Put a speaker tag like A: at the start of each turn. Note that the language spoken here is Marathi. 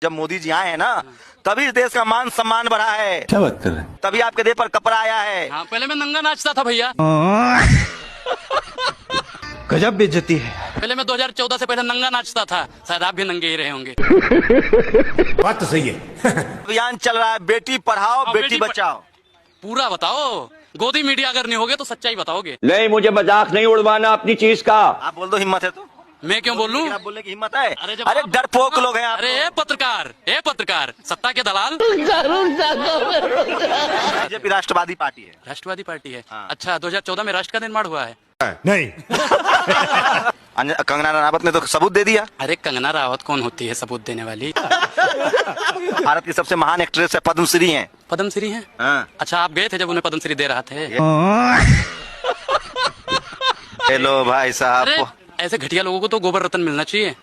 A: जब मोदी जी आए हैं ना, तभी इस देश का मान सम्मान बढ़ा है।
B: क्या बात कर रहे हैं?
A: तभी आपके देह पर कपड़ा आया है।
C: हाँ, पहले मैं नंगा नाचता था भैया।
B: गजब बेइज्जती है।
C: पहले मैं 2014 से पहले नंगा नाचता था। शायद आप भी नंगे ही रहे होंगे।
B: बात तो सही है।
A: अभियान चल रहा है, बेटी पढ़ाओ
C: हाँ,
A: बेटी
C: बेटी
A: बचाओ।
C: पूरा बताओ, गोदी मीडिया अगर नहीं होगे तो सच्चाई बताओगे।
D: नहीं, मुझे मजाक नहीं उड़वाना अपनी चीज का।
A: आप बोल दो, हिम्मत है तो।
C: मैं क्यों बोलूं?
A: आप बोलने की हिम्मत है?
C: अरे
A: अरे डरपोक लोग हैं आप।
C: अरे ए पत्रकार, सत्ता के दलाल।
A: बीजेपी राष्ट्रवादी पार्टी है।
C: राष्ट्रवादी पार्टी है।
A: हाँ।
C: अच्छा, 2014 में राष्ट्र का निर्माण हुआ है।
B: नहीं।
A: कंगना रनावत ने तो सबूत दे दिया।
C: अरे कंगना रावत कौन होती है सबूत देने वाली?
A: भारत की सबसे महान एक्ट्रेस है, पद्मश्री हैं।
C: पद्मश्री हैं?
A: हाँ।
C: अच्छा, आप गए थे जब उन्हें पद्मश्री दे रहा थे?
A: हेलो भाई साहब।
C: अरे ऐसे घटिया लोगों को तो गोबर रत्न मिलना चाहिए।